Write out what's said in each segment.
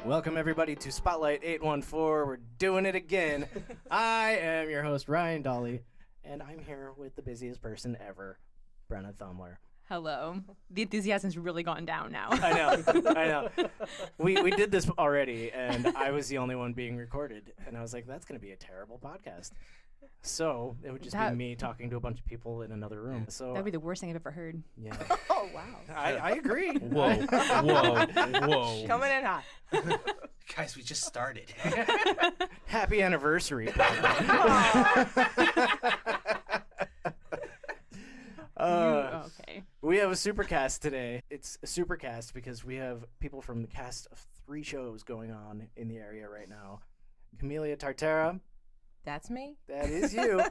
Welcome everybody to Spotlight 814. We're doing it again. I am your host, Ryan Dawley, and I'm here with the busiest person ever, Brenna Thummler. Hello. The enthusiasm's really gone down now. I know. We did this already, and I was the only one being recorded, and I was like, that's going to be a terrible podcast. So it would just be me talking to a bunch of people in another room. So That'd be the worst thing I've ever heard. Yeah. Oh, wow. I agree. Whoa. Coming in hot. Guys, we just started. Happy anniversary. Okay. We have a Supercast today. It's a Supercast because we have people from the cast of 3 shows going on in the area right now. Camellia Tartara, That's me. that is you.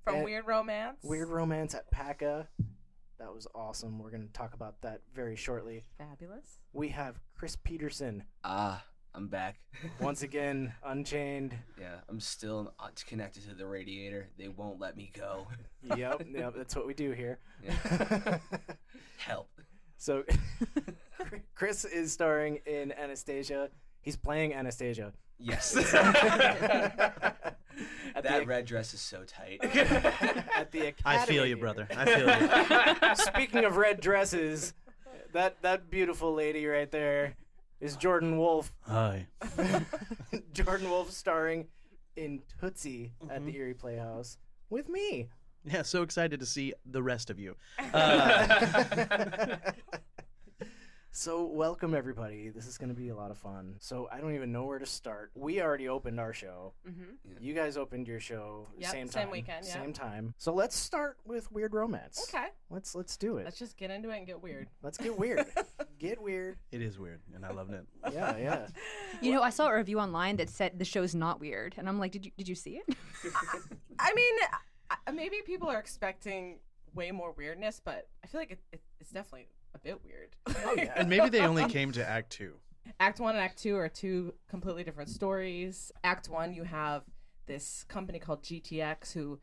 From And Weird Romance. Weird Romance at PACA. That was awesome. We're going to talk about that very shortly. Fabulous. We have Chris Pedersen, I'm back. once again, Unchained. Yeah, I'm still connected to the radiator. They won't let me go. Yep, that's what we do here. Yeah. Help. So, Chris is starring in Anastasia. He's playing Anastasia. Yes. That That red dress is so tight. At the Academy. I feel you, brother. I feel you. Speaking of red dresses, that beautiful lady right there is Jordan Wolfe. Hi. Jordan Wolfe starring in Tootsie at the Erie Playhouse with me. Yeah, so excited to see the rest of you. So welcome everybody. This is going to be a lot of fun. So I don't even know where to start. We already opened our show. Mm-hmm. Yeah. You guys opened your show Yep, same same time. weekend, yeah. Same time. So let's start with Weird Romance. Okay. Let's do it. Let's just get into it and get weird. Let's get weird. Get weird. It is weird, and I loved it. Yeah. You know, I saw a review online that said the show's not weird, and I'm like, did you see it? I mean, maybe people are expecting way more weirdness, but I feel like it's definitely a bit weird. Oh, yeah. And maybe they only came to Act 2. Act 1 and Act 2 are 2 completely different stories. Act 1, you have this company called GTX who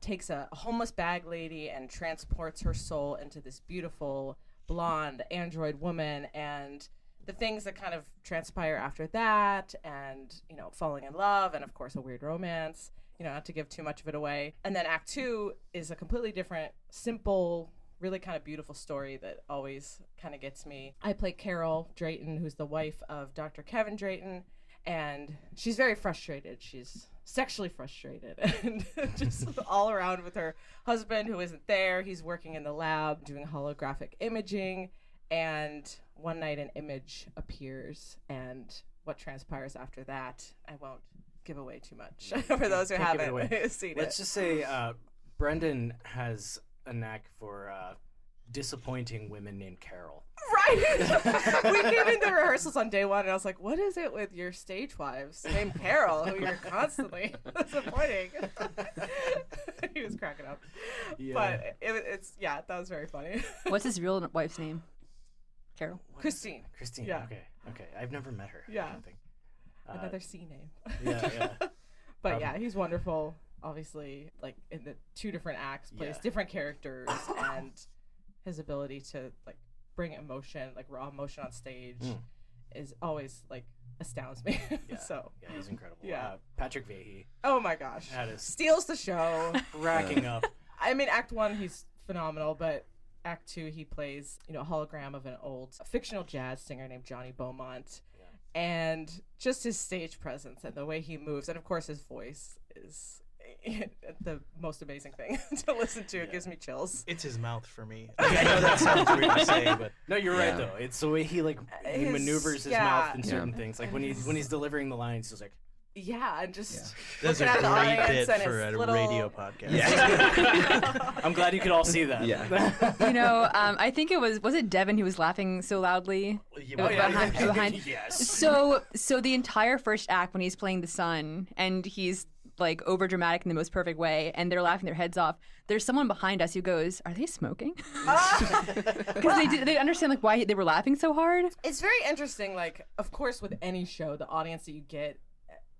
takes a homeless bag lady and transports her soul into this beautiful blonde android woman, and the things that kind of transpire after that, and, you know, falling in love, and of course a weird romance, you know, not to give too much of it away. And then Act 2 is a completely different, simple, really kind of beautiful story that always kind of gets me. I play Carol Drayton, who's the wife of Dr. Kevin Drayton, and she's very frustrated. She's sexually frustrated and just all around with her husband who isn't there. He's working in the lab doing holographic imaging, and one night an image appears, and what transpires after that, I won't give away too much for those who Can't give it haven't seen it. Let's just say Brendan has a knack for disappointing women named Carol. Right. We came into rehearsals on day 1, and I was like, what is it with your stage wives named Carol, who you're constantly disappointing? He was cracking up. Yeah. But it's that was very funny. What's his real wife's name? Carol? What is Christine. it? Christine. Yeah. Okay. I've never met her. Yeah. I don't think. Another C name. Yeah. But yeah, he's wonderful. Obviously, like in the 2 different acts, plays different characters, and his ability to like bring emotion, like raw emotion on stage, is always like astounds me. Yeah. So Yeah, he's incredible. Yeah. Patrick Vahey oh my gosh, had us steals the show. racking up. I mean, Act 1 he's phenomenal, but Act 2 he plays, you know, a hologram of an old fictional jazz singer named Johnny Beaumont. Yeah. And just his stage presence and the way he moves, and of course his voice is the most amazing thing to listen to. It gives me chills. It's his mouth for me. I know that sounds weird to say, but No, you're right though. It's the way he he maneuvers his mouth in certain Yeah. things. Like when he's delivering the lines, he's like, Yeah, and just that's a looking at the great audience bit and for his a little radio podcast. Yeah. I'm glad you could all see that. Yeah. You know, I think it was it Devin who was laughing so loudly? Behind. Yes. So the entire first act when he's playing the son and he's like over dramatic in the most perfect way, and they're laughing their heads off. There's someone behind us who goes, "Are they smoking?" Because they understand like why they were laughing so hard. It's very interesting. Like, of course, with any show, the audience that you get,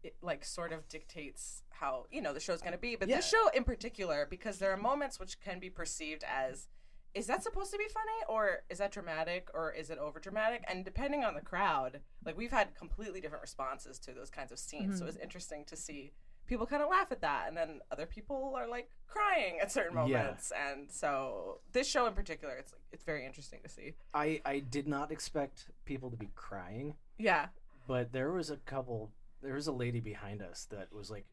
it, like, sort of dictates how, you know, the show's going to be. But this show in particular, because there are moments which can be perceived as is that supposed to be funny, or is that dramatic, or is it over dramatic? And depending on the crowd, like we've had completely different responses to those kinds of scenes. So it's interesting to see people kind of laugh at that, and then other people are like crying at certain moments. And so this show in particular, it's very interesting to see. I did not expect people to be crying. Yeah. But there was a lady behind us that was like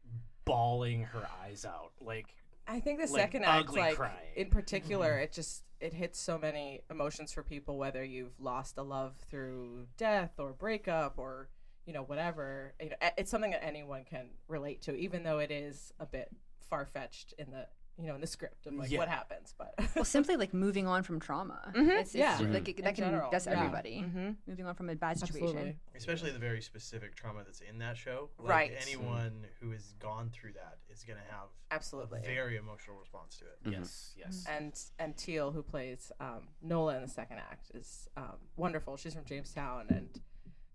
bawling her eyes out. Like, I think the like, second act, ugly like crying. in particular, it hits so many emotions for people, whether you've lost a love through death or breakup or, you know, whatever. You know, it's something that anyone can relate to, even though it is a bit far-fetched in the, you know, in the script of like what happens. But well, simply like moving on from trauma. It's like that's everybody. Moving on from a bad situation. Absolutely. Especially the very specific trauma that's in that show. Like, right. Anyone who has gone through that is going to have absolutely a very emotional response to it. Yes. And Teal, who plays Nola in the second act, is wonderful. She's from Jamestown, and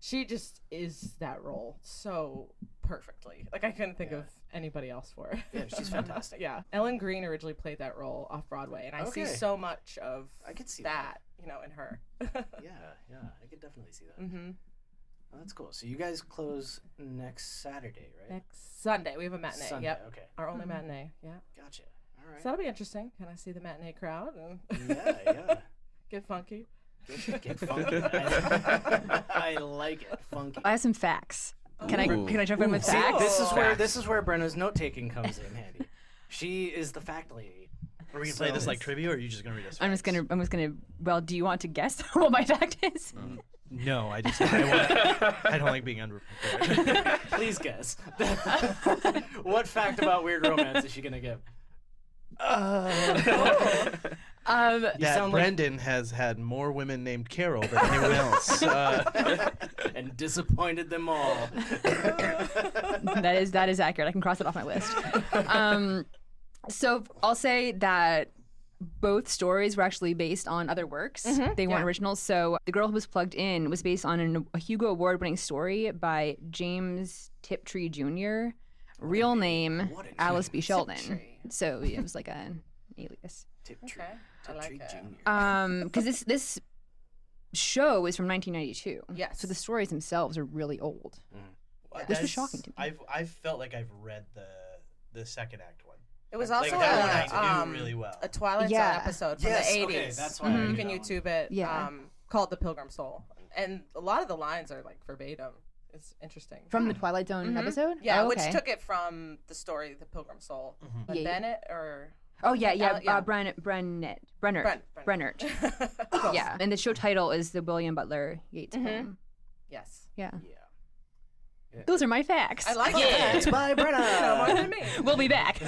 she just is that role so perfectly. Like, I couldn't think of anybody else for it. Yeah, she's fantastic. Yeah. Ellen Greene originally played that role off Broadway, and I see so much of I could see that, you know, in her. Yeah, I could definitely see that. Oh, that's cool. So you guys close next Saturday, right? Next Sunday. We have a matinee. Sunday, Yep. okay. Our only matinee. Yeah. Gotcha. All right. So that'll be interesting. Can I see the matinee crowd? Yeah. Get funky. Get funky. I like it. Funky. I have some facts. Can I jump in with See, facts? this is where Brenna's note taking comes in handy. She is the fact lady. Are we gonna play this like trivia, or are you just gonna read us? I'm just gonna. Well, do you want to guess what my fact is? No, I don't like being underprepared. Please guess. What fact about weird romance is she gonna give? That Brendan has had more women named Carol than anyone else. And disappointed them all. That is accurate. I can cross it off my list. So I'll say that both stories were actually based on other works. They weren't originals. So The Girl Who Was Plugged In was based on a Hugo Award-winning story by James Tiptree Jr., real name Alice B. Sheldon. So it was like an alias. Tiptree. Okay. I like it. Because this show is from 1992. Yes. So the stories themselves are really old. Which was shocking to me. I've felt like I've read the second act one. It was Like also that one I knew really well. a Twilight Zone episode from the 80s. Okay, that's why You can YouTube it. Yeah. Called The Pilgrim Soul. And a lot of the lines are like verbatim. It's interesting. From the Twilight Zone episode? Yeah, Oh, which okay. took it from the story The Pilgrim Soul. Yeah. Bennett or... Oh, yeah. yeah. Brennert. Close. Yeah, and the show title is the William Butler Yeats poem. Yes. Yeah. Yeah. Those are my facts. I like It's it. by No more Brenna. than me. We'll be back.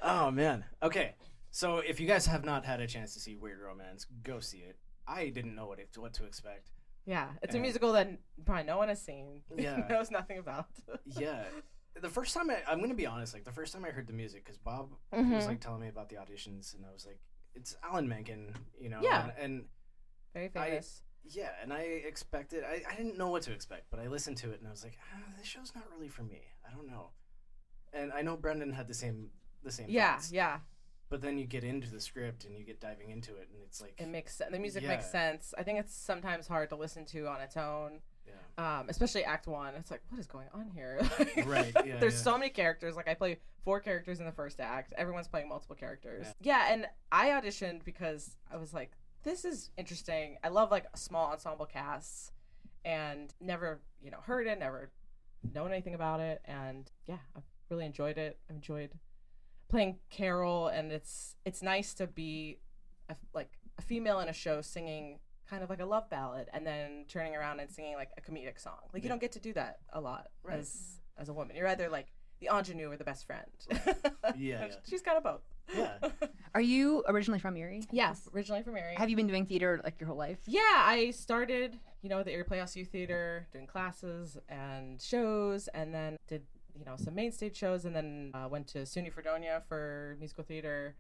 Oh man. Okay. So if you guys have not had a chance to see Weird Romance, go see it. I didn't know what to expect. Yeah, it's a And- musical that probably no one has seen. Yeah. knows nothing about. Yeah. The first time I'm going to be honest, like the first time I heard the music, because Bob was like telling me about the auditions, and I was like, it's Alan Menken, you know? Yeah. And Very famous. yeah, and I expected, I didn't know what to expect, but I listened to it and I was like, this show's not really for me. I don't know. And I know Brendan had the same thoughts. Yeah. But then you get into the script and you get diving into it, and it's like It makes sense. The music Yeah. makes sense. I think it's sometimes hard to listen to on its own. yeah. Especially Act 1. It's like, what is going on here? Right, yeah, There's yeah. so many characters. Like, I play 4 characters in the first act. Everyone's playing multiple characters. Yeah, and I auditioned because I was like, this is interesting. I love, like, small ensemble casts and never, heard it, never known anything about it. And, yeah, I've really enjoyed it. I've enjoyed playing Carol, and it's nice to be, a female in a show singing kind of like a love ballad and then turning around and singing like a comedic song. Like you don't get to do that a lot as a woman. You're either like the ingenue or the best friend. Yeah. She's kind of both. Yeah. Are you originally from Erie? Yes, originally from Erie. Have you been doing theater like your whole life? Yeah, I started, at the Erie Playhouse Youth Theater, doing classes and shows, and then did, some main stage shows, and then went to SUNY Fredonia for musical theater.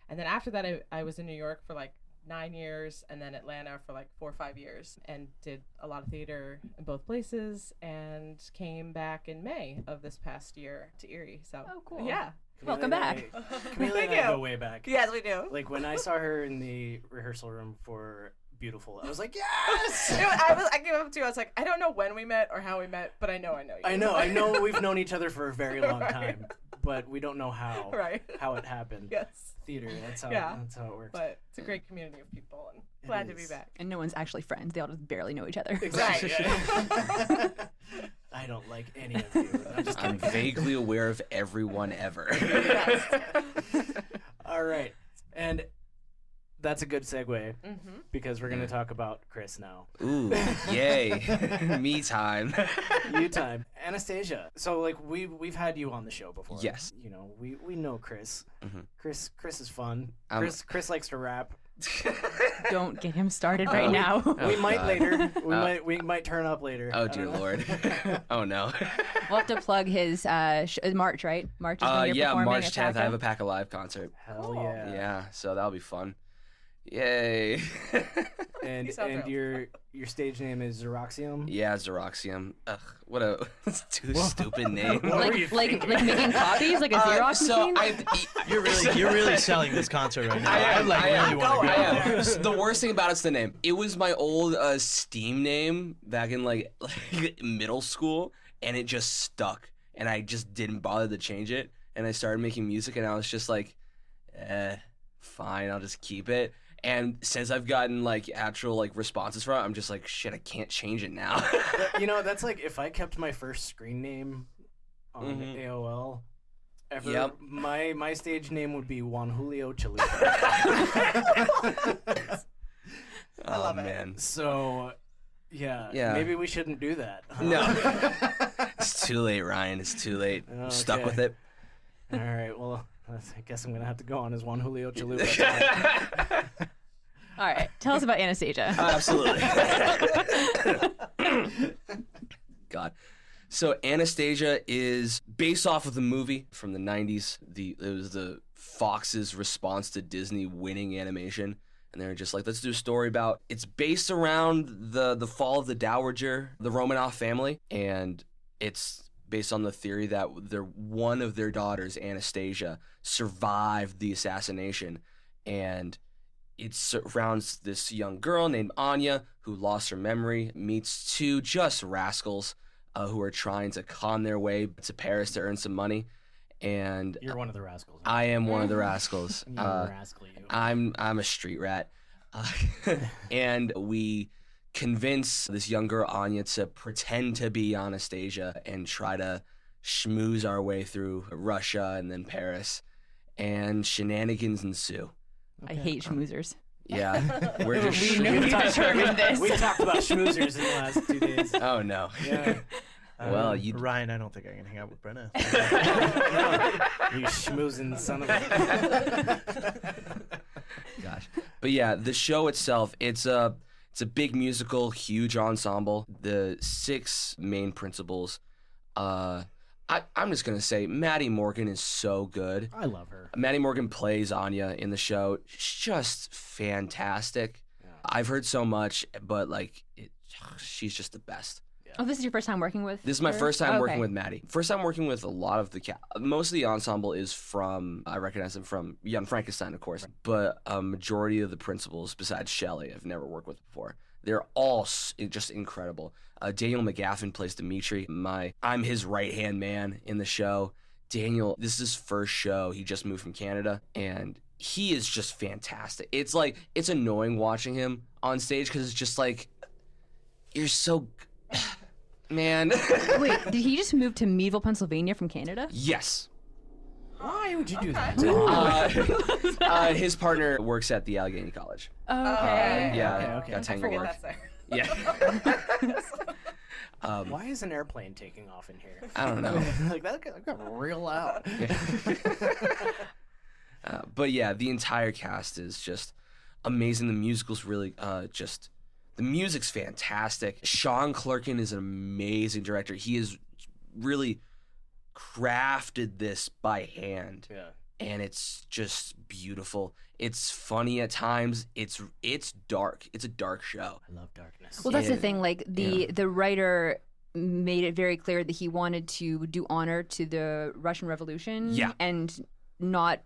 And then after that, I was in New York for like 9 years, and then Atlanta for like 4 or 5 years, and did a lot of theater in both places, and came back in May of this past year to Erie. So Oh, cool. Yeah. Welcome back. Camellia and I go way back. Yes, we do. Like when I saw her in the rehearsal room for Beautiful, I was like, yes! I came up to you. I was like, I don't know when we met or how we met, but I know you. I know we've known each other for a very long time, but we don't know how it happened. Yes. Theater, that's how it works. But it's a great community of people, and glad to be back. And no one's actually friends. They all just barely know each other. Exactly. Right. I don't like any of you. I'm vaguely aware of everyone ever. All right. And that's a good segue because we're going to talk about Chris now. Ooh, yay. Me time. You time. Anastasia. So like we've had you on the show before. Yes. You know, we know Chris. Mm-hmm. Chris is fun. Chris likes to rap. Don't get him started right now. We might later. We might turn up later. Oh dear Lord. Oh no. We'll have to plug his March, right? March is when you're performing March at 10th. PACA. I have a PACA Live concert. Hell yeah. Yeah, so that'll be fun. Yay. And your stage name is Xeroxium? Yeah, Xeroxium. Ugh, what a too stupid name. like making copies, like a Xerox machine. You're really selling this concert right now. I really want to go. The worst thing about it's the name. It was my old Steam name back in like middle school, and it just stuck, and I just didn't bother to change it. And I started making music, and I was just like, fine, I'll just keep it. And since I've gotten like actual like responses from it, I'm just like, shit, I can't change it now. You know, that's like if I kept my first screen name on AOL ever, my stage name would be Juan Julio Chalupa. I love it. Man. So, yeah, maybe we shouldn't do that. Huh? No. It's too late, Ryan. It's too late. I'm stuck with it. All right, well, I guess I'm going to have to go on as Juan Julio Chalupa. All right, tell us about Anastasia. Absolutely. God. So Anastasia is based off of the movie from the 90s. It was the Fox's response to Disney winning animation. And they're just like, let's do a story about... It's based around the fall of the Dowager, the Romanov family. And it's based on the theory that one of their daughters, Anastasia, survived the assassination. And it surrounds this young girl named Anya who lost her memory, meets two just rascals who are trying to con their way to Paris to earn some money. And you're one of the rascals. I am one of the rascals. You're a rascal, you. I'm a street rat. And we convince this young girl, Anya, to pretend to be Anastasia and try to schmooze our way through Russia and then Paris. And shenanigans ensue. I hate schmoozers. Yeah, we're just we determined this. We talked about schmoozers in the last 2 days. Oh no. Yeah. Well, Ryan, I don't think I can hang out with Brenna. You schmoozing son of a... Gosh. But yeah, the show itself, it's a big musical, huge ensemble. The 6 main principals. I'm just gonna say Maddie Morgan is so good. I love her. Maddie Morgan plays Anya in the show. She's just fantastic. Yeah. I've heard so much, but she's just the best. Yeah. Oh, this is your first time working with? This is my first time working with Maddie. First time working with a lot of the most of the ensemble is from, I recognize them from Young Frankenstein, of course, but a majority of the principals, besides Shelley, I've never worked with before. They're all just incredible. Daniel McGaffin plays Dimitri. I'm his right-hand man in the show. Daniel, this is his first show. He just moved from Canada, and he is just fantastic. It's annoying watching him on stage because it's just like, you're so... Man. Wait, did he just move to Meadville, Pennsylvania from Canada? Yes. Why would you do that? His partner works at the Allegheny College. Oh, okay. Yeah, okay. got tenure work. That's there. Yeah. Why is an airplane taking off in here? I don't know. that got real loud. But yeah, the entire cast is just amazing. The musical's really the music's fantastic. Sean Clerkin is an amazing director. He has really crafted this by hand. Yeah. And it's just beautiful. It's funny at times. It's dark. It's a dark show. I love darkness. Well, that's the thing. Like the writer made it very clear that he wanted to do honor to the Russian Revolution and not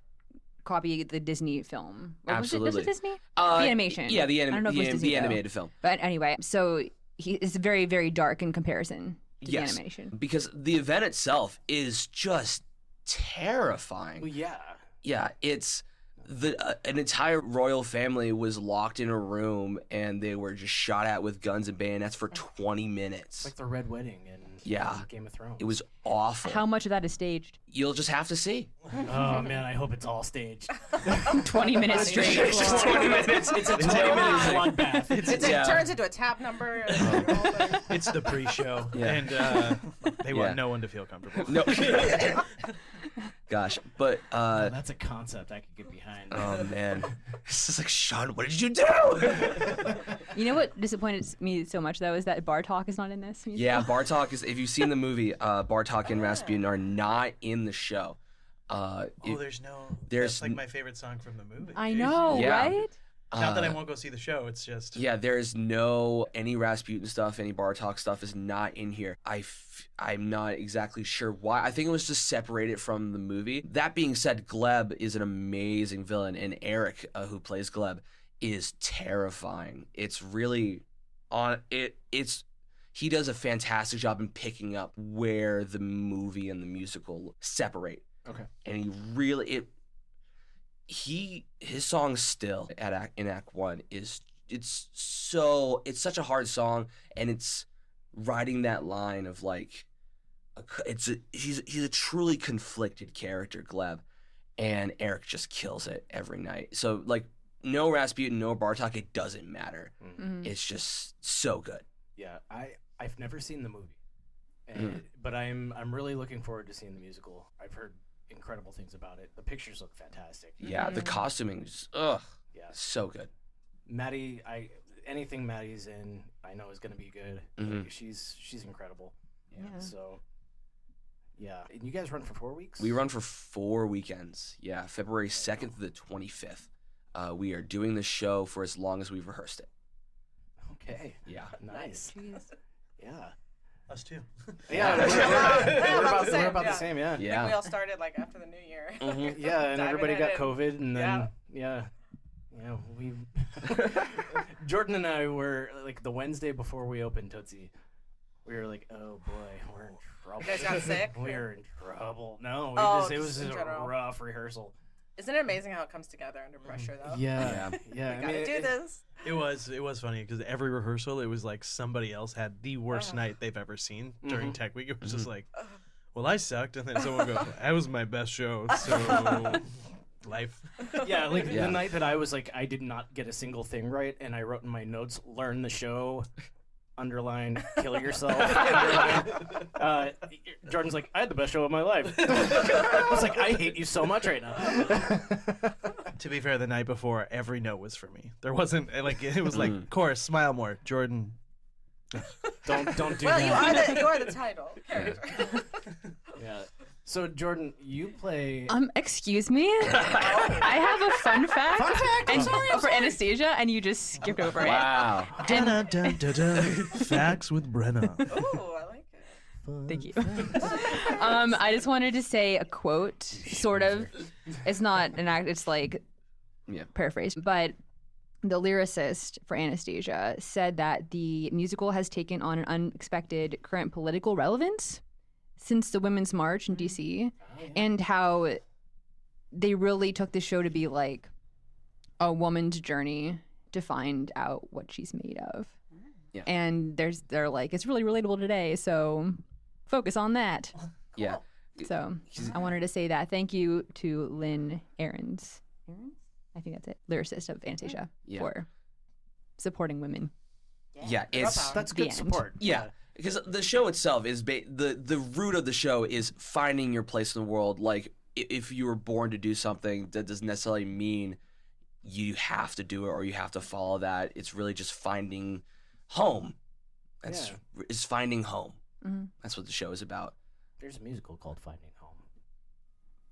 copy the Disney film. Absolutely. Was it Disney? The animation. Yeah, I don't know if it was Disney, the animated film. But anyway, so it's very, very dark in comparison to the Yes, animation. because the event itself is just terrifying. Well, yeah. Yeah, it's an entire royal family was locked in a room and they were just shot at with guns and bayonets for 20 minutes. It's like the Red Wedding in Game of Thrones. It was awful. How much of that is staged? You'll just have to see. Oh man, I hope it's all staged. 20 minutes straight. It's just 20 minutes. It's a 20-minute bloodbath. It turns into a tap number. It's the pre-show, and they want no one to feel comfortable. No. Gosh, but that's a concept I could get behind. oh man, this is like, Sean, what did you do? You know what disappointed me so much though is that Bartok is not in this musical. Yeah, Bartok is. If you've seen the movie, Bartok and Rasputin are not in the show. There's that's like my favorite song from the movie. I know, Yeah. right? Not that I won't go see the show. It's just there's any Rasputin stuff, any Bartok stuff is not in here. I'm not exactly sure why. I think it was just separated from the movie. That being said, Gleb is an amazing villain, and Eric, who plays Gleb, is terrifying. It's really he does a fantastic job in picking up where the movie and the musical separate. Okay. And his song Still in Act 1 it's such a hard song, and it's riding that line of like he's a truly conflicted character, Gleb, and Eric just kills it every night. So like no Rasputin, no Bartok, it doesn't matter. Mm-hmm. It's just so good. Yeah, I've never seen the movie, but I'm really looking forward to seeing the musical. I've heard incredible things about it. The pictures look fantastic. Yeah, the costuming is so good. Maddie, anything Maddie's in, I know is going to be good. Mm-hmm. Like, she's incredible. Yeah. So yeah, and you guys run for 4 weeks? We run for 4 weekends. Yeah, February 2nd to the 25th. We are doing the show for as long as we've rehearsed it. Okay. Yeah. Nice. Yeah. us too. Yeah, we're about the same. Yeah. I think we all started like after the new year. Mm-hmm. Yeah, and everybody got COVID, and then we. Jordan and I were like the Wednesday before we opened Tootsie. We were like, oh boy, we're in trouble. You guys got sick? We're in trouble. No, it was just a rough rehearsal. Isn't it amazing how it comes together under pressure, though? Yeah. We gotta do this. It was funny because every rehearsal, it was like somebody else had the worst night they've ever seen during Tech Week. It was just like, well, I sucked, and then someone goes, that was my best show. So life. Yeah, the night that I was like, I did not get a single thing right, and I wrote in my notes, learn the show. Underline, kill yourself. Jordan's like, I had the best show of my life. I was like, I hate you so much right now. To be fair, the night before, every note was for me. There wasn't like it was like chorus, smile more, Jordan. Don't do well, that. you are the title character. Yeah. So Jordan, you play. Excuse me. I have a fun fact. Fun fact? I'm sorry. For Anastasia, and you just skipped over it. Wow. Facts with Brenna. Ooh, I like it. Thank you. I just wanted to say a quote, sort of. It's not an act. It's like paraphrase, but the lyricist for Anastasia said that the musical has taken on an unexpected current political relevance since the Women's March in D.C., and how they really took the show to be like a woman's journey to find out what she's made of. Yeah. And they're like, it's really relatable today, so focus on that. Yeah. So I wanted to say that. Thank you to Lynn Ahrens. I think that's it. Lyricist of Anastasia for supporting women. Yeah, that's good support. Yeah. Because the show itself is the root of the show is finding your place in the world. Like, if you were born to do something, that doesn't necessarily mean you have to do it or you have to follow that. It's really just finding home. It's finding home. Mm-hmm. That's what the show is about. There's a musical called Finding Home.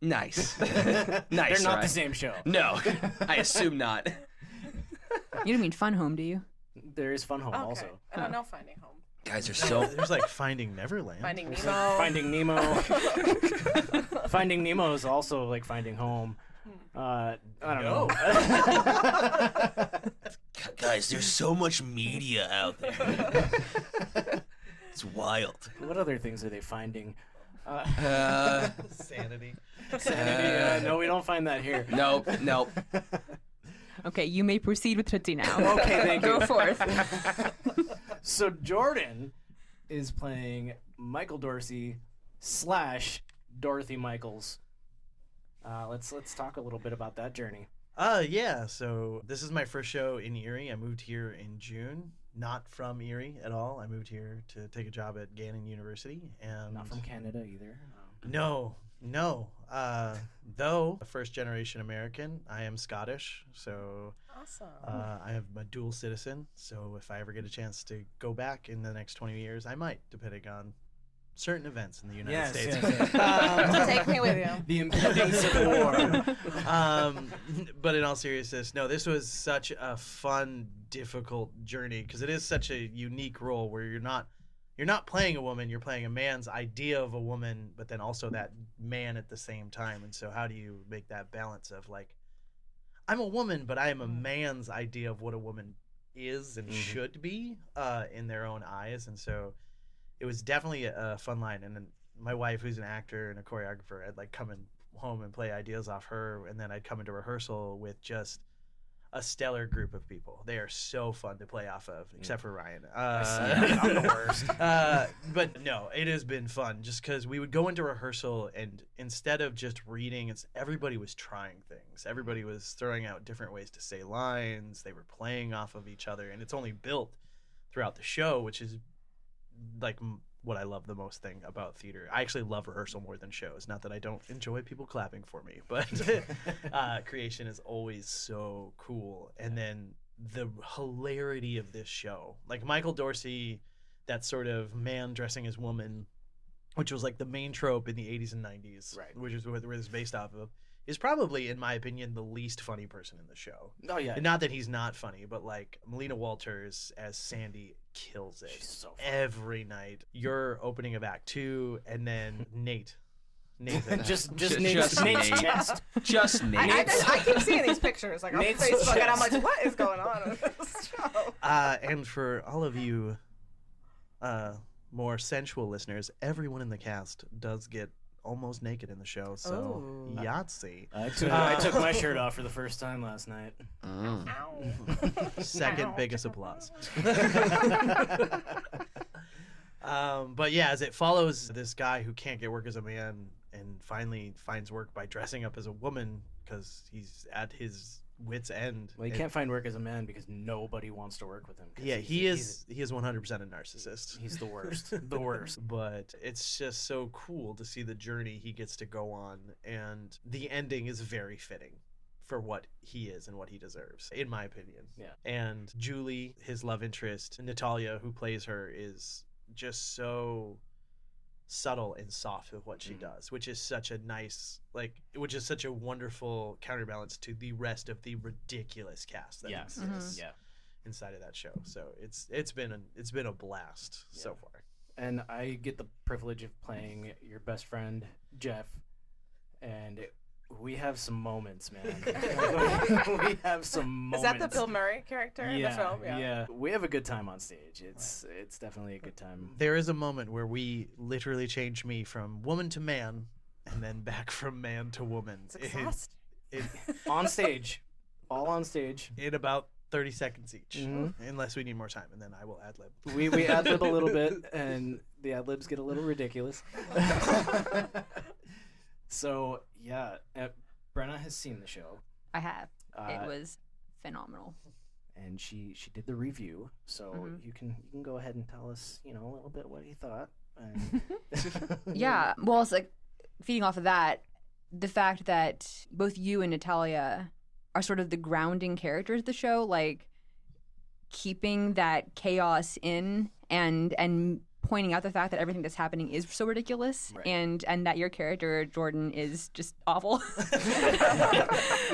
Nice. Nice. They're not the same show. No, I assume not. You don't mean Fun Home, do you? There is Fun Home also. I don't know Finding Home. Guys are so. There's like Finding Neverland. Finding It's Nemo. like Finding Nemo. Finding Nemo is also like Finding Home. I don't know. Guys, there's so much media out there. It's wild. What other things are they finding? Sanity. Sanity. No, we don't find that here. Nope. Okay, you may proceed with Tootsie now. Okay, thank you. Go forth. So Jordan is playing Michael Dorsey / Dorothy Michaels. Let's talk a little bit about that journey. Yeah. So this is my first show in Erie. I moved here in June. Not from Erie at all. I moved here to take a job at Gannon University, and Not from Canada either. No. Though a first generation American, I am Scottish, so Awesome. I am a dual citizen. So if I ever get a chance to go back in the next 20 years, I might, depending on certain events in the United States. So take me with you. The impending civil war. But in all seriousness, no, this was such a fun, difficult journey because it is such a unique role where you're not playing a woman, you're playing a man's idea of a woman, but then also that man at the same time. And so how do you make that balance of like, I'm a woman, but I am a man's idea of what a woman is and should be in their own eyes. And so it was definitely a fun line. And then my wife, who's an actor and a choreographer, I'd like come home and play ideas off her. And then I'd come into rehearsal with just a stellar group of people. They are so fun to play off of, except for Ryan. I'm the worst. But no, it has been fun just because we would go into rehearsal and instead of just reading, everybody was trying things. Everybody was throwing out different ways to say lines. They were playing off of each other, and it's only built throughout the show, which is like what I love the most thing about theater. I actually love rehearsal more than shows. Not that I don't enjoy people clapping for me, but creation is always so cool. And then the hilarity of this show, like Michael Dorsey, that sort of man dressing as woman, which was like the main trope in the 80s and 90s, right? Which is what it's based off of, is probably, in my opinion, the least funny person in the show. Oh yeah. And not that he's not funny, but like Melina Walters as Sandy kills it. She's so funny. Every night. Your opening of Act 2, and then Nathan. just Just Nate's Nate. chest. Just Nate. I keep seeing these pictures like on Nate's Facebook, and I'm chest. like, what is going on with this show? And for all of you more sensual listeners, everyone in the cast does get almost naked in the show, so Ooh. Yahtzee. I took my shirt off for the first time last night. Ow. Second biggest applause. But yeah, as it follows this guy who can't get work as a man and finally finds work by dressing up as a woman because he's at his wit's end. Well, he can't find work as a man because nobody wants to work with him. 'Cause Yeah, he's 100% a narcissist. He's the worst. The worst. But it's just so cool to see the journey he gets to go on, and the ending is very fitting for what he is and what he deserves, in my opinion. Yeah. And Julie, his love interest, Natalia, who plays her, is just so subtle and soft with what she does, which is such a nice, which is such a wonderful counterbalance to the rest of the ridiculous cast that exists Yeah. inside of that show. So it's been a blast so far. And I get the privilege of playing your best friend, Jeff, and we have some moments, man. We have some moments. Is that the Bill Murray character in the film? Yeah. We have a good time on stage. It's definitely a good time. There is a moment where we literally changed me from woman to man, and then back from man to woman. It's exhausting. On stage. All on stage. In about 30 seconds each, Mhm. unless we need more time, and then I will ad-lib. We ad-lib a little bit, and the ad-libs get a little ridiculous. So, yeah, Brenna has seen the show. I have. It was phenomenal. And she did the review, so Mhm. you can go ahead and tell us, a little bit what you thought. And Yeah. Well, it's like feeding off of that, the fact that both you and Natalia are sort of the grounding characters of the show, like keeping that chaos in and pointing out the fact that everything that's happening is so ridiculous, Right. and that your character Jordan is just awful.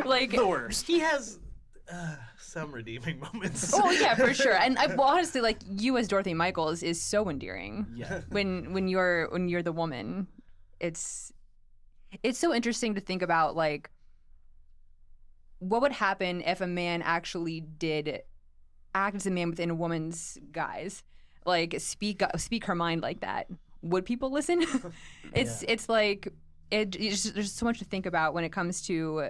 Like the worst. He has some redeeming moments. Oh yeah, for sure. And well, honestly, like you as Dorothy Michaels is so endearing. Yeah. When you're the woman, it's so interesting to think about like what would happen if a man actually did act as a man within a woman's guise, like speak her mind like that. Would people listen? It's like there's so much to think about when it comes to,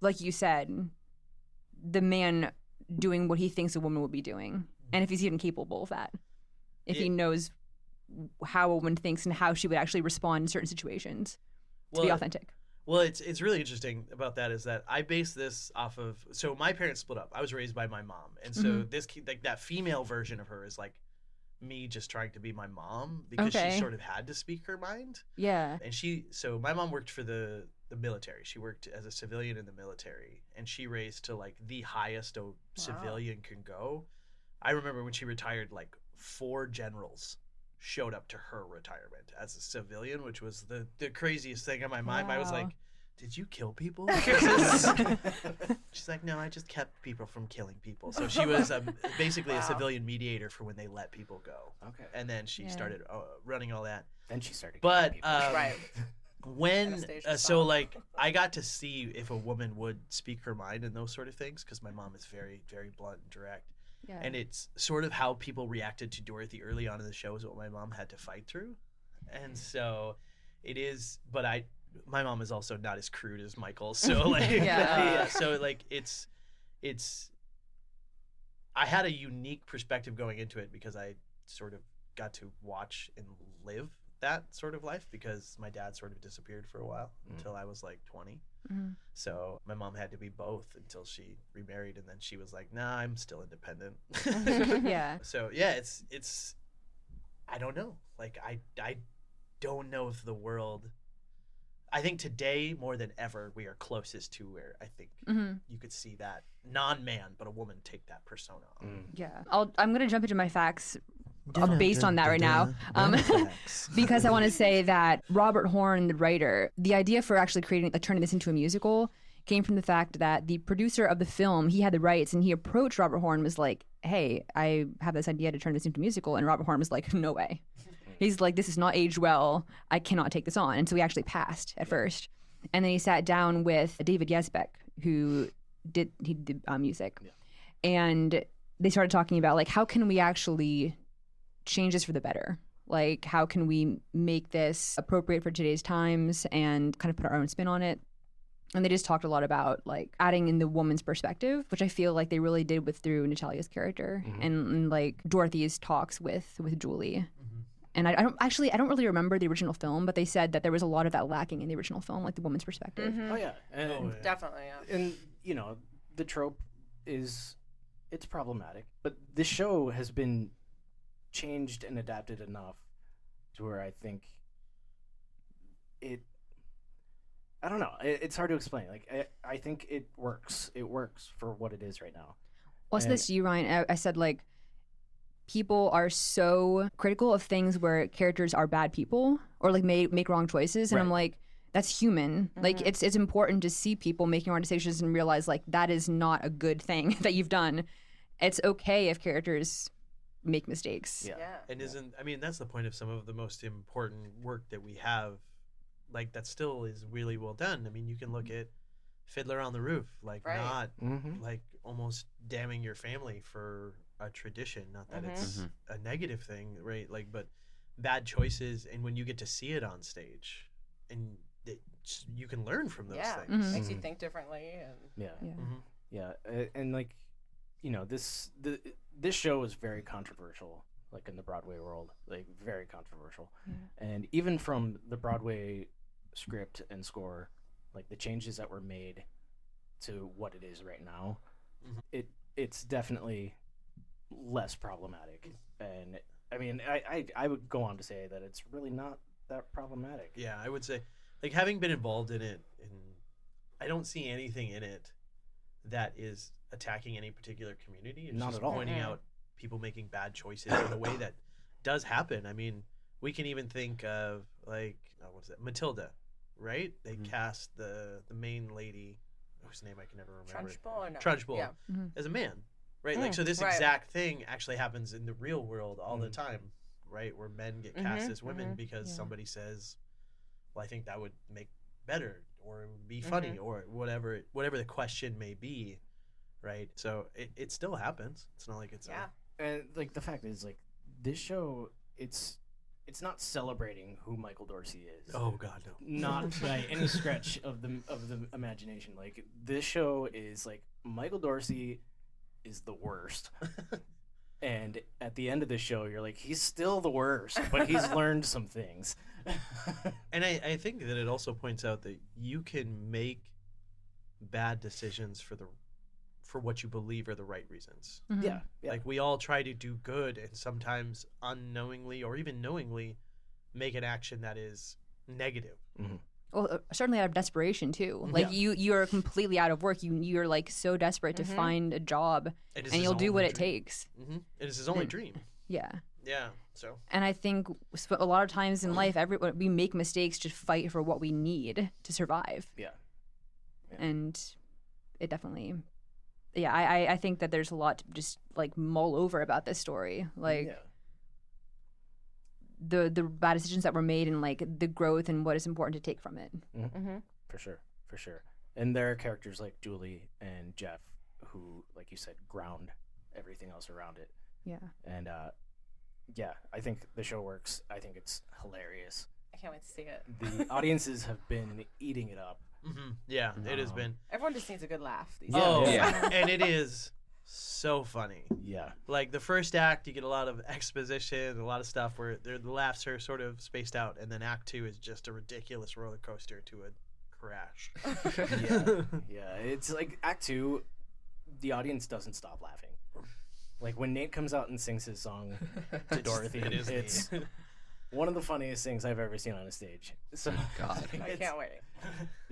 like you said, the man doing what he thinks a woman would be doing, and if he's even capable of that, if he knows how a woman thinks and how she would actually respond in certain situations to be authentic. Well, it's really interesting about that is that I base this off of, so my parents split up. I was raised by my mom, and so this like that female version of her is like me just trying to be my mom because she sort of had to speak her mind. Yeah. And so my mom worked for the military. She worked as a civilian in the military, and she raised to like the highest a civilian can go. I remember when she retired, like 4 generals showed up to her retirement as a civilian, which was the craziest thing in my mind. I was like, did you kill people? She's like, no, I just kept people from killing people. So she was basically a civilian mediator for when they let people go. Okay. And then she started running all that. Then she started killing people. Right. When so like I got to see if a woman would speak her mind and those sort of things because my mom is very, very blunt and direct. Yeah. And it's sort of how people reacted to Dorothy early on in the show is what my mom had to fight through. And so it is, but my mom is also not as crude as Michael. So like, so like it's, I had a unique perspective going into it because I sort of got to watch and live that sort of life because my dad sort of disappeared for a while until I was like 20. So my mom had to be both until she remarried, and then she was like, nah, I'm still independent. Yeah. So yeah, it's I don't know. Like I don't know if the world, I think today more than ever we are closest to where I think you could see that non-man but a woman take that persona on. Yeah. I'm going to jump into my facts based on that right now, because I want to say that Robert Horn, the writer, the idea for actually turning this into a musical came from the fact that the producer of the film, he had the rights, and he approached Robert Horn, was like, hey, I have this idea to turn this into a musical, and Robert Horn was like, no way. He's like, this is not aged well. I cannot take this on. And so he actually passed at first. And then he sat down with David Yesbeck, who did music. Yeah. And they started talking about, like, how can we actually change this for the better? Like, how can we make this appropriate for today's times and kind of put our own spin on it? And they just talked a lot about, like, adding in the woman's perspective, which I feel like they really did through Natalia's character and like Dorothy's talks with Julie. And I don't really remember the original film, but they said that there was a lot of that lacking in the original film, like the woman's perspective. Oh yeah, Definitely. Yeah. And you know, the trope it's problematic, but this show has been changed and adapted enough to where I think I don't know. It's hard to explain. Like I think it works. It works for what it is right now. Well, so this you, Ryan. I said, like, people are so critical of things where characters are bad people or like make wrong choices, and I'm like, that's human. Like, it's important to see people making wrong decisions and realize, like, that is not a good thing that you've done. It's okay if characters make mistakes. Yeah. And that's the point of some of the most important work that we have. Like, that still is really well done. I mean, you can look at Fiddler on the Roof, like, not like almost damning your family for a tradition, not that it's a negative thing, right? Like, but bad choices, and when you get to see it on stage, and you can learn from those things. Makes you think differently. And and like, you know, this show is very controversial, like in the Broadway world, like very controversial, and even from the Broadway script and score, like the changes that were made to what it is right now, it's definitely less problematic. And I mean, I would go on to say that it's really not that problematic. Yeah, I would say, like, having been involved in it, and I don't see anything in it that is attacking any particular community. It's not just at all. Pointing out people making bad choices in a way that does happen. I mean, we can even think of, like, what is it, Matilda, right? They cast the main lady, whose name I can never remember. Trunchbull or no? Trunchbull. Yeah. As a man, right? Like, so this right. exact thing actually happens in the real world all the time, right? Where men get cast as women because somebody says, well, I think that would make better, or it would be funny, or whatever the question may be, right? So it still happens. It's not like it's And like the fact is, like, this show, it's not celebrating who Michael Dorsey is. oh god, no. Not by any stretch of the imagination. Like, this show is like, Michael Dorsey is the worst. And at the end of the show, you're like, he's still the worst, but he's learned some things. And I think that it also points out that you can make bad decisions for what you believe are the right reasons. Yeah. Like, we all try to do good, and sometimes unknowingly or even knowingly make an action that is negative. Well, certainly out of desperation too. Like you are completely out of work. You're like so desperate to find a job, and you'll do what it takes. It is his only dream. Yeah. Yeah. So. And I think a lot of times in life, we make mistakes to fight for what we need to survive. Yeah. And it definitely, I think that there's a lot to just like mull over about this story. Like the bad decisions that were made and like the growth and what is important to take from it. For sure. And there are characters like Julie and Jeff who, like you said, ground everything else around it. Yeah. And I think the show works. I think it's hilarious. I can't wait to see it. The audiences have been eating it up. Yeah, it has been. Everyone just needs a good laugh these Oh, days. Yeah. And it is so funny. Yeah. Like, the first act, you get a lot of exposition, a lot of stuff where the laughs are sort of spaced out, and then Act 2 is just a ridiculous roller coaster to a crash. Yeah. It's like Act 2, the audience doesn't stop laughing. Like, when Nate comes out and sings his song to Dorothy, it's one of the funniest things I've ever seen on a stage. So, God. I can't wait.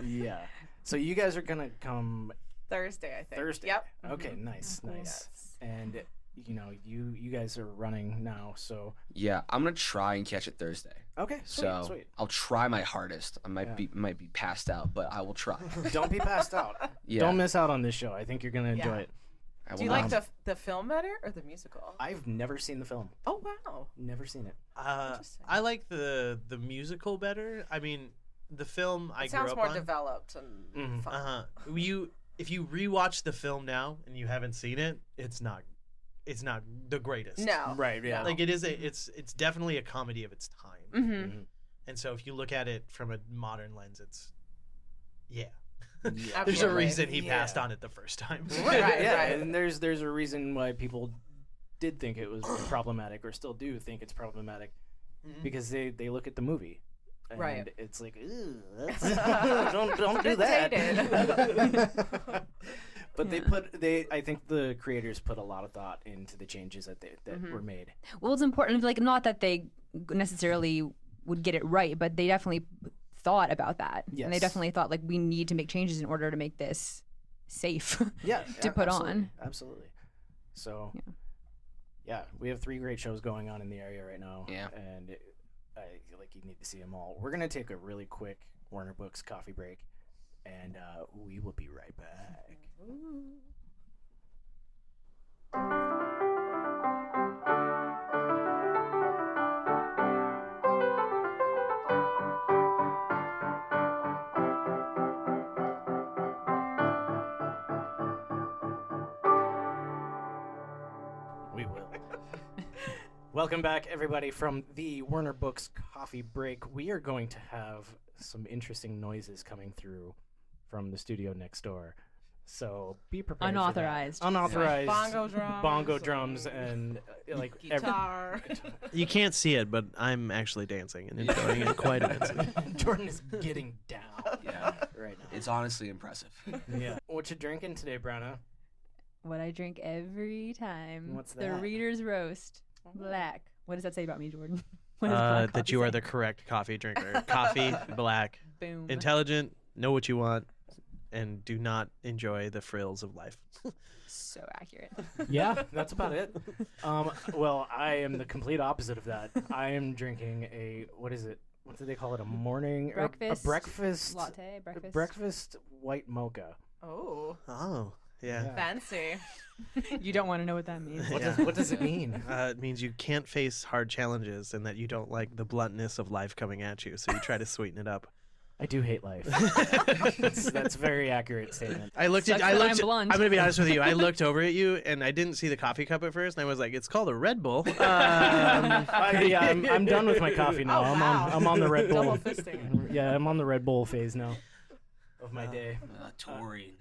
Yeah. So you guys are gonna come Thursday, I think. Thursday. Yep. Okay. Nice. Yes. And you guys are running now, so Yeah, I'm gonna try and catch it Thursday. okay. Sweet. I'll try my hardest. I might be passed out, but I will try. Don't be passed out. Yeah. Don't miss out on this show. I think you're gonna enjoy it. I Do you will like not. the film better or the musical? I've never seen the film. Oh, wow. Never seen it. Interesting. I like the musical better. I mean, the film I It grew sounds up more on. developed and fun. If you rewatch the film now and you haven't seen it, it's not the greatest. No. Right. Yeah. Like, it's definitely a comedy of its time. And so if you look at it from a modern lens, it's there's a Absolutely. reason he passed on it the first time. Right, yeah. right. And there's a reason why people did think it was problematic, or still do think it's problematic, because they look at the movie. And Right. it's like, ew, that's, don't do that. But I think the creators put a lot of thought into the changes that were made. Well, it's important. Like, not that they necessarily would get it right, but they definitely thought about that. Yes. And they definitely thought, like, we need to make changes in order to make this safe to put on. Absolutely. So, yeah, we have 3 great shows going on in the area right now. Yeah. And I feel like you need to see them all. We're going to take a really quick Warner Books coffee break, and we will be right back. We will. Welcome back, everybody, from the Warner Books coffee break. We are going to have some interesting noises coming through from the studio next door. So be prepared. Unauthorized. For that. Unauthorized. Bongo drums. drums and like Guitar. You can't see it, but I'm actually dancing and enjoying it quite a bit. Jordan is getting down. Yeah. Right now. It's honestly impressive. Yeah. What you drinking today, Brenna? What I drink every time. What's The that? Reader's Roast. Black. What does that say about me, Jordan? What does black That coffee you are say? the correct coffee drinker. Coffee, black, Boom. intelligent, know what you want, and do not enjoy the frills of life. So accurate. Yeah, that's about it. Well, I am the complete opposite of that. I am drinking what is it? What do they call it? A morning Breakfast a breakfast latte. Breakfast. breakfast white mocha. Oh, Yeah. fancy. You don't want to know what that means. What does it mean? It means you can't face hard challenges and that you don't like the bluntness of life coming at you, so you try to sweeten it up. I do hate life. That's a very accurate statement. I'm blunt. going to be honest with you. I looked over at you and I didn't see the coffee cup at first, and I was like, it's called a Red Bull. Yeah, I'm done with my coffee now. Oh, I'm on the Red Bull. Double fisting. Yeah, I'm on the Red Bull phase now of my day. Taurine.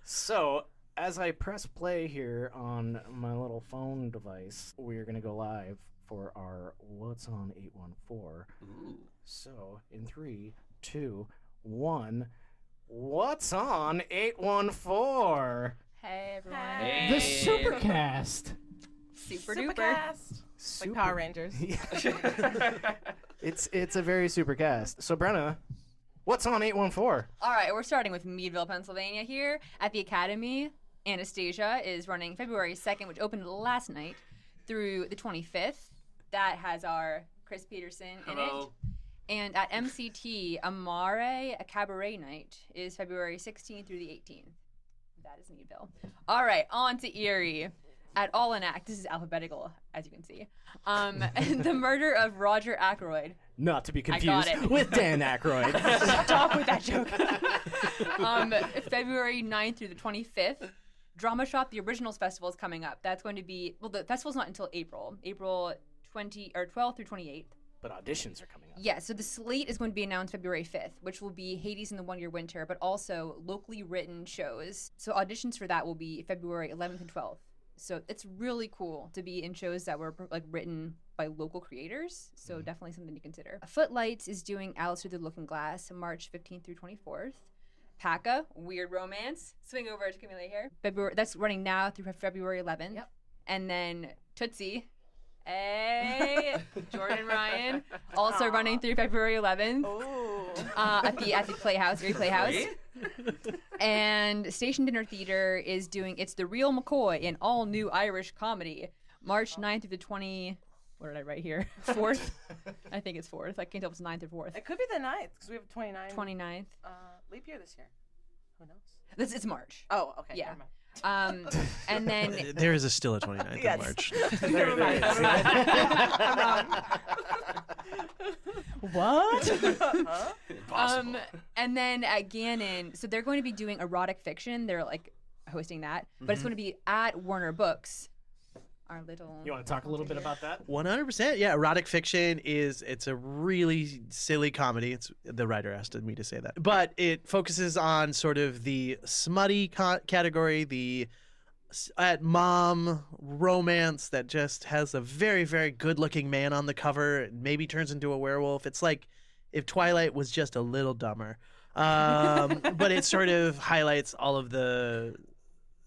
So, as I press play here on my little phone device, we're going to go live for our What's on 814. Ooh. So, in 3, 2, 1, What's on 814? Hey, everyone. Hey. The Supercast. Super duper. Supercast. Like Power Rangers. It's a very Supercast. So, Brenna, what's on 814? All right, we're starting with Meadville, Pennsylvania here at the Academy. Anastasia is running February 2nd, which opened last night, through the 25th. That has our Chris Pedersen in it. And at MCT, Amare, a cabaret night, is February 16th through the 18th. That is Meadville. All right, on to Erie. At All in Act, this is alphabetical, as you can see. The murder of Roger Ackroyd. Not to be got confused it. with Dan Aykroyd. Stop with that joke. February 9th through the 25th. Drama Shop, the Originals Festival, is coming up. That's going to be, well, the festival's not until April 12th through 28th. But auditions are coming up. Yeah, so the slate is going to be announced February 5th, which will be Hades and the One-Year Winter, but also locally written shows. So auditions for that will be February 11th and 12th. So it's really cool to be in shows that were like written by local creators. So definitely something to consider. Footlights is doing Alice Through the Looking Glass, March 15th through 24th. PACA, Weird Romance. Swing over to Camellia here. That's running now through February 11th. Yep. And then Tootsie. Hey, Jordan Ryan, also running through February 11th. At the Playhouse, Erie Playhouse. And Station Dinner Theater is doing It's the Real McCoy, an all-new Irish comedy, March 9th through the 20... What did I write here? 4th? I think it's 4th. I can't tell if it's 9th or 4th. It could be the 9th because we have 29th. Leap year this year. Who knows? It's March. Oh, okay. Yeah. Never mind. And then There is still a 29th Yes. of March. Never mind. I'm wrong. what? Impossible. And then at Gannon, so they're going to be doing erotic fiction. They're like hosting that, but it's going to be at Warner Books. Our little. You want to talk a little bit about that? 100%. Yeah, erotic fiction it's a really silly comedy. It's the writer asked me to say that. But it focuses on sort of the smutty category, the mom romance that just has a very, very good-looking man on the cover, maybe turns into a werewolf. It's like if Twilight was just a little dumber. But it sort of highlights all of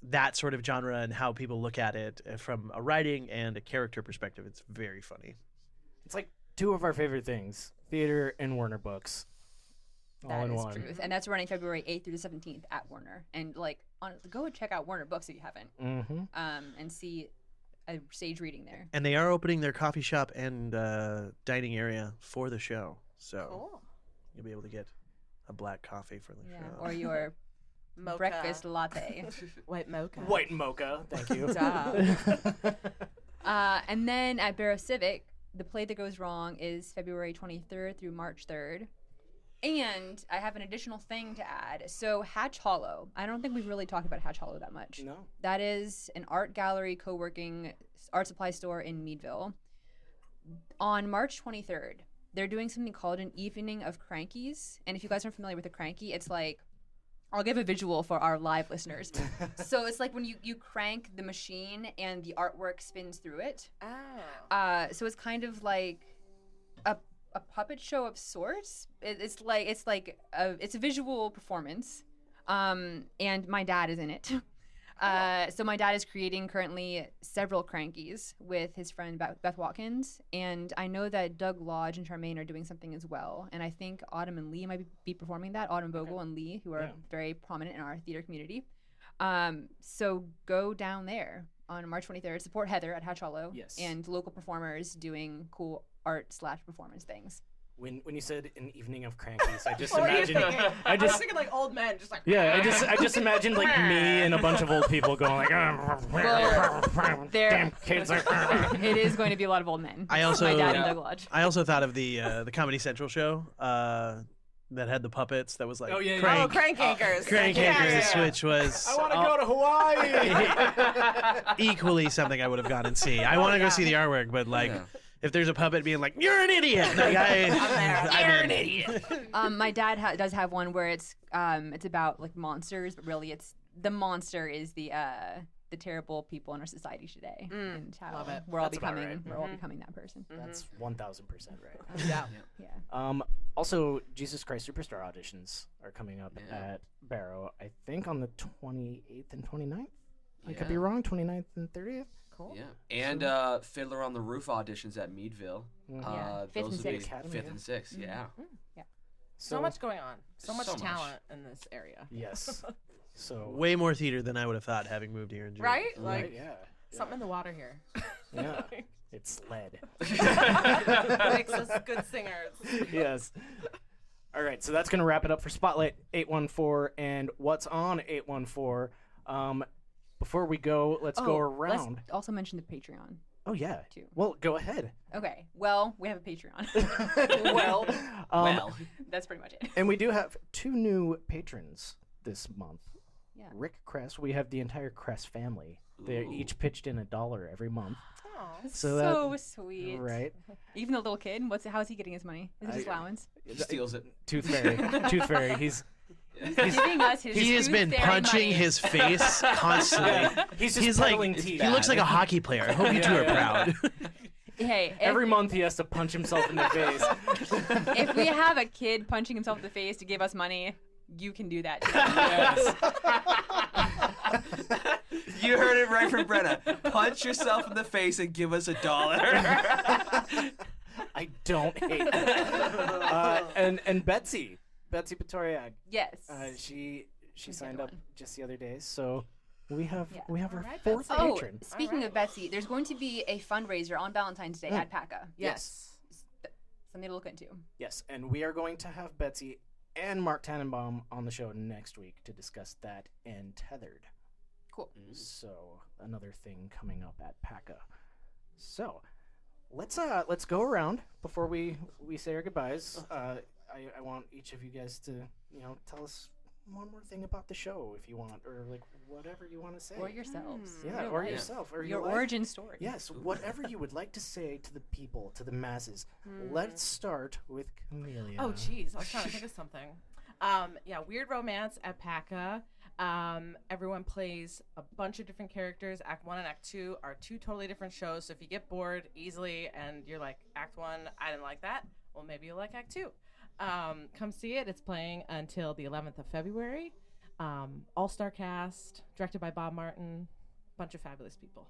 that sort of genre and how people look at it from a writing and a character perspective. It's very funny. It's like two of our favorite things, theater and Warner Books. All in one. Truth. And that's running February 8th through the 17th at Warner. And go and check out Warner Books if you haven't. Mm-hmm. And see a stage reading there. And they are opening their coffee shop and dining area for the show. So Cool. you'll be able to get a black coffee for the show. Or your Mocha. breakfast latte. White mocha. White mocha, thank you. Duh. And then at Barrow Civic, the play that goes wrong is February 23rd through March 3rd. And I have an additional thing to add. So Hatch Hollow. I don't think we've really talked about Hatch Hollow that much. No. That is an art gallery, co-working art supply store in Meadville. On March 23rd, they're doing something called an Evening of Crankies. And if you guys aren't familiar with a cranky, it's like, I'll give a visual for our live listeners. So it's like when you crank the machine and the artwork spins through it. Oh. So it's kind of like a puppet show of sorts. It's a visual performance. And my dad is in it. So my dad is creating currently several crankies with his friend Beth Watkins, and I know that Doug Lodge and Charmaine are doing something as well, and I think Autumn and Lee might be performing that. Autumn Vogel and Lee, who are very prominent in our theater community. So go down there on March 23rd, support Heather at Hatch Hollow, Yes. and local performers doing cool art/performance things. When you said an evening of crankies, I just What were you imagined. thinking? I was thinking like old men, just like. Yeah, I just imagined like me and a bunch of old people going like, damn kids are. It is going to be a lot of old men. I also My dad and Doug Lodge. I also thought of the Comedy Central show that had the puppets that was like Oh, yeah, yeah. crank, Crank Anchors. Crank Anchors, which was I want to go to Hawaii. equally something I would have gone and see. I want to go see the artwork, but like. Yeah. If there's a puppet being like, "You're an idiot," like, I'm an idiot. My dad does have one where it's about like monsters, but really it's the monster is the terrible people in our society today, and how Love it. we're all That's about right. becoming that person. That's 1,000% right. Yeah. Yeah. Also, Jesus Christ Superstar auditions are coming up at Barrow. I think on the 28th and 29th. I could be wrong. 29th and 30th. Cool. Yeah, and Fiddler on the Roof auditions at Meadville. Yeah. Fifth Those and will be sixth. fifth and sixth. Yeah. Yeah. So much going on. So much So much. talent in this area. Yes. So Way more theater than I would have thought having moved here in June. Right? right, Like yeah. something in the water here. Yeah. It's lead. Makes us good singers. Yes. All right, so that's going to wrap it up for Spotlight 814 and What's on 814. Before we go, let's go around. Let's also mention the Patreon. Oh, yeah. too. Well, go ahead. Okay. Well, we have a Patreon. Well, Well, That's pretty much it. and we do have 2 new patrons this month. Yeah. Rick Kress, we have the entire Kress family. They each pitched in $1 every month. Aw. So So sweet. Right. Even the little kid. How's he getting his money? Is it his allowance? he steals it. Tooth Fairy. Tooth Fairy. He's Giving us his He has Tooth been Fairy punching money. his face constantly. he's just He's like peddling teeth. he looks like a hockey player. I hope you two are proud. Hey, Every month he has to punch himself in the face. if we have a kid punching himself in the face to give us money, you can do that too. Yes. You heard it right from Brenna. Punch yourself in the face and give us $1. I don't hate that. And Betsy Patoriak, Yes. she Who's the signed other up one? just the other day, so we have Yeah. our All right, 4th Betsy. Oh, patron. speaking Alright. of Betsy, there's going to be a fundraiser on Valentine's Day at PACA. Yes. Something to look into. Yes, and we are going to have Betsy and Mark Tannenbaum on the show next week to discuss that and Tethered. Cool. So another thing coming up at PACA. So let's go around before we say our goodbyes. I want each of you guys to tell us one more thing about the show if you want, or like whatever you want to say. Or yourselves. yeah, Your or life. yourself, or Your life. origin story. Yes, whatever you would like to say to the people, to the masses. Let's start with Camellia. Oh, geez. I was trying to think of something. Yeah, Weird Romance at PACA. Everyone plays a bunch of different characters. Act 1 and Act 2 are 2 totally different shows. So if you get bored easily and you're like, Act 1, I didn't like that, well, maybe you'll like Act 2. Come see it. It's playing until the 11th of February. All-star cast, directed by Bob Martin. Bunch of fabulous people.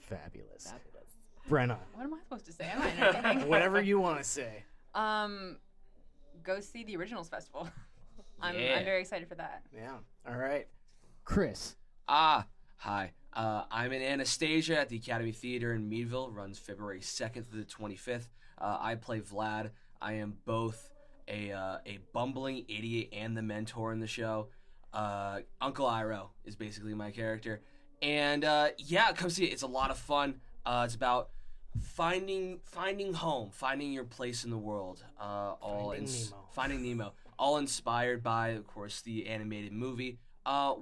Fabulous. Fabulous. Brenna, What am I supposed to say? I'm not entertaining. whatever you want to say. Go see the Originals Festival. I'm Yeah. very excited for that. Yeah. All right. Chris. Hi. I'm in Anastasia at the Academy Theater in Meadville. Runs February 2nd through the 25th. I play Vlad. I am both a bumbling idiot and the mentor in the show. Uncle Iroh is basically my character. And come see it. It's a lot of fun. It's about finding home, finding your place in the world. Finding Nemo. All inspired by, of course, the animated movie,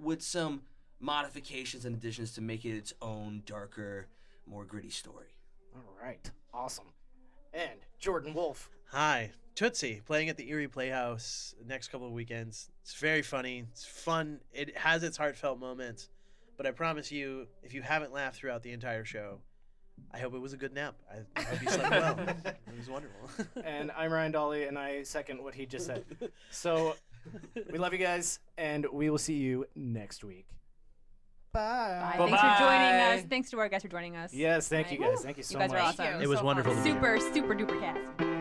with some modifications and additions to make it its own darker, more gritty story. All right. Awesome. And Jordan Wolfe. Hi, Tootsie, playing at the Erie Playhouse next couple of weekends. It's very funny. It's fun. It has its heartfelt moments. But I promise you, if you haven't laughed throughout the entire show, I hope it was a good nap. I hope you slept well. It was wonderful. And I'm Ryan Dawley, and I second what he just said. So we love you guys, and we will see you next week. Bye. Bye. Thanks for joining us. Thanks to our guys for joining us. Yes, thank you guys. Thank you so You guys much. are awesome. It was wonderful to be here. Super duper cast.